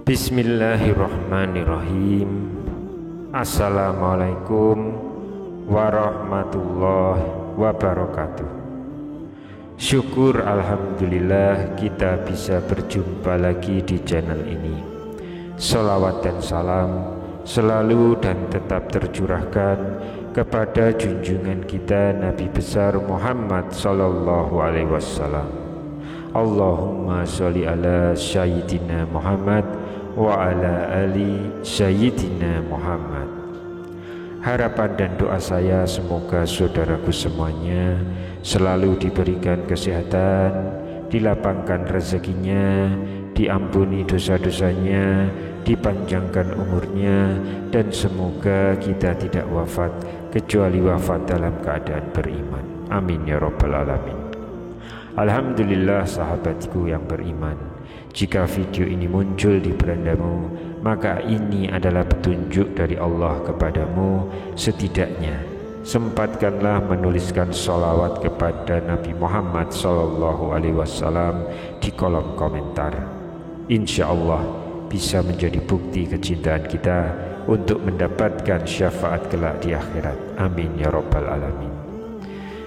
Bismillahirrahmanirrahim. Assalamualaikum warahmatullahi wabarakatuh. Syukur alhamdulillah kita bisa berjumpa lagi di channel ini. Salawat dan salam selalu dan tetap tercurahkan kepada junjungan kita Nabi besar Muhammad sallallahu alaihi wasallam. Allahumma sholli ala sayyidina Muhammad wa ala ali sayyidina Muhammad. Harapan dan doa saya semoga saudaraku semuanya selalu diberikan kesehatan, dilapangkan rezekinya, diampuni dosa-dosanya, dipanjangkan umurnya, dan semoga kita tidak wafat kecuali wafat dalam keadaan beriman. Amin ya rabbal alamin. Alhamdulillah sahabatku yang beriman, jika video ini muncul di berandamu, maka ini adalah petunjuk dari Allah kepadamu. Setidaknya sempatkanlah menuliskan sholawat kepada Nabi Muhammad SAW di kolom komentar. Insya Allah bisa menjadi bukti kecintaan kita untuk mendapatkan syafaat kelak di akhirat. Amin ya rabbal alamin.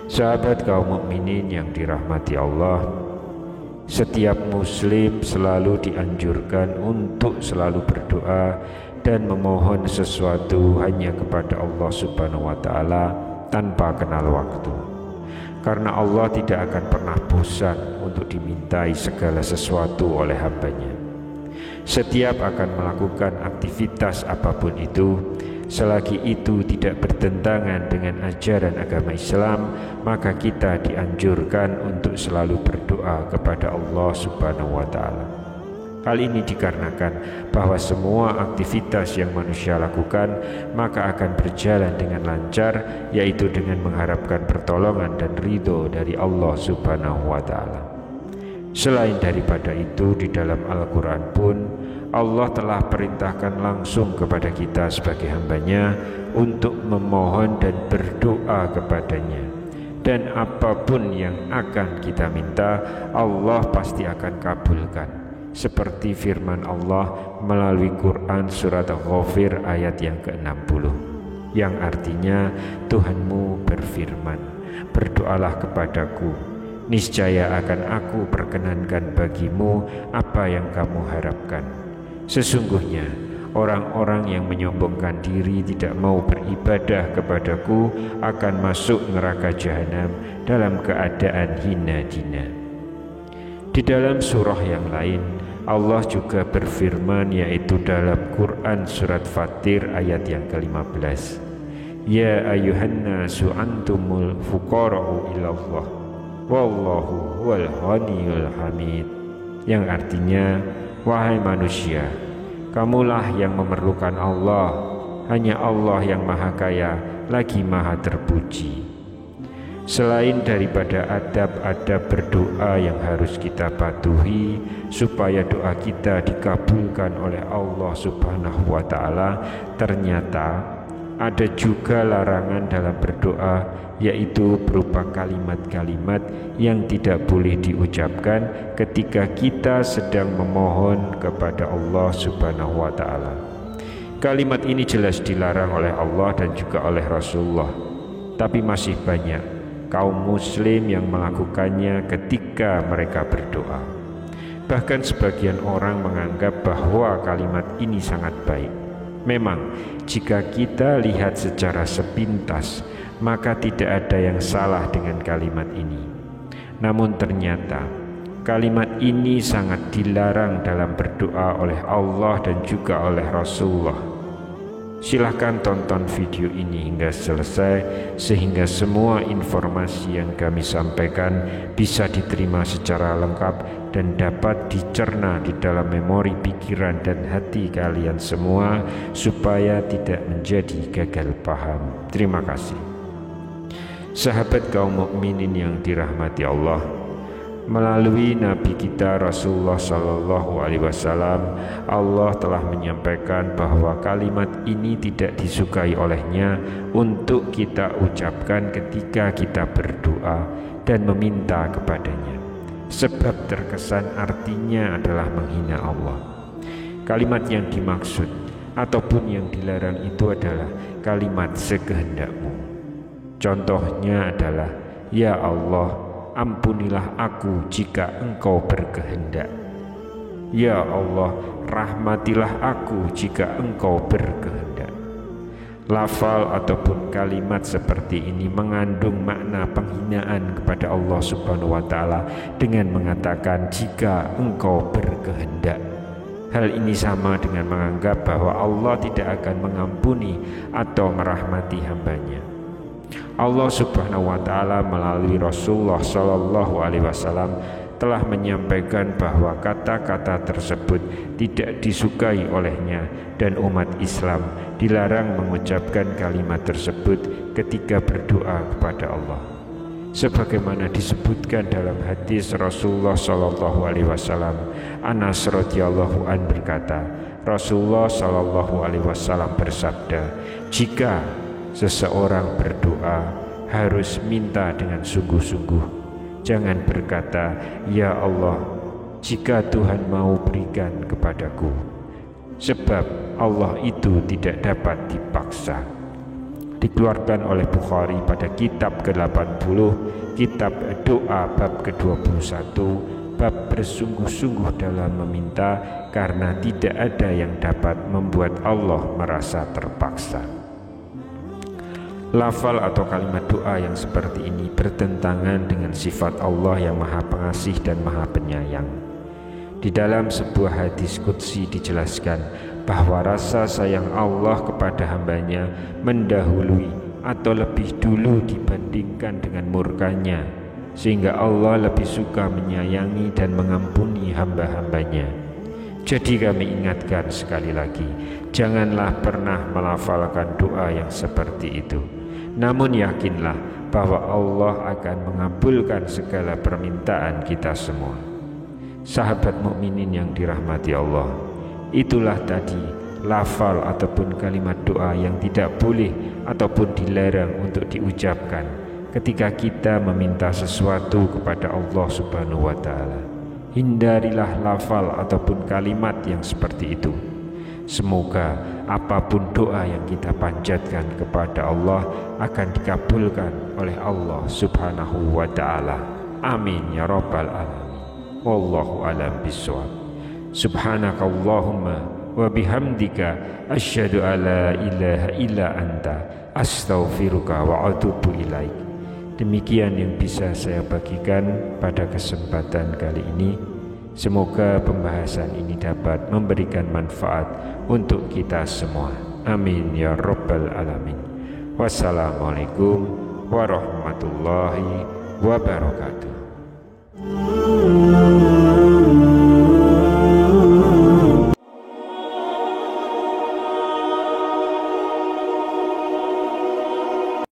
Sahabat kaum mukminin yang dirahmati Allah, setiap muslim selalu dianjurkan untuk selalu berdoa dan memohon sesuatu hanya kepada Allah Subhanahu wa taala tanpa kenal waktu. Karena Allah tidak akan pernah bosan untuk dimintai segala sesuatu oleh hambanya. Setiap akan melakukan aktivitas apapun itu, selagi itu tidak bertentangan dengan ajaran agama Islam, maka kita dianjurkan untuk selalu berdoa kepada Allah Subhanahu wa taala. Hal ini dikarenakan bahwa semua aktivitas yang manusia lakukan maka akan berjalan dengan lancar, yaitu dengan mengharapkan pertolongan dan ridho dari Allah Subhanahu wa taala. Selain daripada itu, di dalam Al-Quran pun Allah telah perintahkan langsung kepada kita sebagai hambanya untuk memohon dan berdoa kepadanya. Dan apapun yang akan kita minta, Allah pasti akan kabulkan. Seperti firman Allah melalui Quran surat Ghafir ayat yang ke-60, yang artinya Tuhanmu berfirman, berdoalah kepadaku, niscaya akan aku perkenankan bagimu apa yang kamu harapkan. Sesungguhnya orang-orang yang menyombongkan diri tidak mau beribadah kepadaku akan masuk neraka jahanam dalam keadaan hina dina. Di dalam surah yang lain Allah juga berfirman, yaitu dalam Quran surat Fatir ayat yang ke-15, Ya ayuhan nasu antumul fuqara'u ilallah wallahu huwal ghaniyul hamid, yang artinya, wahai manusia, kamulah yang memerlukan Allah, hanya Allah yang maha kaya lagi maha terpuji. Selain daripada adab-adab berdoa yang harus kita patuhi supaya doa kita dikabulkan oleh Allah Subhanahu wa taala, ternyata ada juga larangan dalam berdoa, yaitu berupa kalimat-kalimat yang tidak boleh diucapkan ketika kita sedang memohon kepada Allah Subhanahu wa taala. Kalimat ini jelas dilarang oleh Allah dan juga oleh Rasulullah, tapi masih banyak kaum muslim yang melakukannya ketika mereka berdoa. Bahkan sebagian orang menganggap bahwa kalimat ini sangat baik. Memang jika kita lihat secara sepintas, maka tidak ada yang salah dengan kalimat ini. Namun ternyata kalimat ini sangat dilarang dalam berdoa oleh Allah dan juga oleh Rasulullah. Silahkan tonton video ini hingga selesai sehingga semua informasi yang kami sampaikan bisa diterima secara lengkap dan dapat dicerna di dalam memori pikiran dan hati kalian semua supaya tidak menjadi gagal paham. Terima kasih. Sahabat kaum mukminin yang dirahmati Allah, Melalui Nabi kita Rasulullah Sallallahu Alaihi Wasallam, Allah telah menyampaikan bahwa kalimat ini tidak disukai olehnya untuk kita ucapkan ketika kita berdoa dan meminta kepadanya, sebab terkesan artinya adalah menghina Allah. Kalimat yang dimaksud ataupun yang dilarang itu adalah kalimat sekehendakmu. Contohnya adalah, ya Allah, ampunilah aku jika Engkau berkehendak. Ya Allah, rahmatilah aku jika Engkau berkehendak. Lafal ataupun kalimat seperti ini mengandung makna penghinaan kepada Allah Subhanahu wa Ta'ala dengan mengatakan jika Engkau berkehendak. Hal ini sama dengan menganggap bahwa Allah tidak akan mengampuni atau merahmati hambanya. Allah Subhanahu wa Ta'ala melalui Rasulullah Sallallahu Alaihi Wasallam telah menyampaikan bahwa kata-kata tersebut tidak disukai olehnya dan umat Islam dilarang mengucapkan kalimat tersebut ketika berdoa kepada Allah. Sebagaimana disebutkan dalam hadis Rasulullah Sallallahu Alaihi Wasallam, Anas radhiyallahu an berkata, Rasulullah Sallallahu Alaihi Wasallam bersabda, jika seseorang berdoa harus minta dengan sungguh-sungguh. Jangan berkata, ya Allah, jika Tuhan mau berikan kepadaku, sebab Allah itu tidak dapat dipaksa. Dikeluarkan oleh Bukhari pada kitab ke-80, kitab doa bab ke-21, bab bersungguh-sungguh dalam meminta, karena tidak ada yang dapat membuat Allah merasa terpaksa. Lafal atau kalimat doa yang seperti ini bertentangan dengan sifat Allah yang Maha Pengasih dan Maha Penyayang. Di dalam sebuah hadis qudsi dijelaskan bahwa rasa sayang Allah kepada hambanya mendahului atau lebih dulu dibandingkan dengan murkanya, sehingga Allah lebih suka menyayangi dan mengampuni hamba-hambanya. Jadi kami ingatkan sekali lagi, janganlah pernah melafalkan doa yang seperti itu. Namun yakinlah bahwa Allah akan mengabulkan segala permintaan kita semua. Sahabat mukminin yang dirahmati Allah, itulah tadi lafal ataupun kalimat doa yang tidak boleh ataupun dilarang untuk diucapkan ketika kita meminta sesuatu kepada Allah Subhanahu wa Ta'ala. Hindarilah lafal ataupun kalimat yang seperti itu. Semoga apapun doa yang kita panjatkan kepada Allah akan dikabulkan oleh Allah Subhanahu wa Ta'ala. Amin ya rabbal alamin. Wallahu alam bisawab. Subhanakallahumma wa bihamdika asyhadu alla ilaha illa anta astaghfiruka wa atubu ilaik. Demikian yang bisa saya bagikan pada kesempatan kali ini. Semoga pembahasan ini dapat memberikan manfaat untuk kita semua. Amin ya rabbal alamin. Wassalamualaikum warahmatullahi wabarakatuh.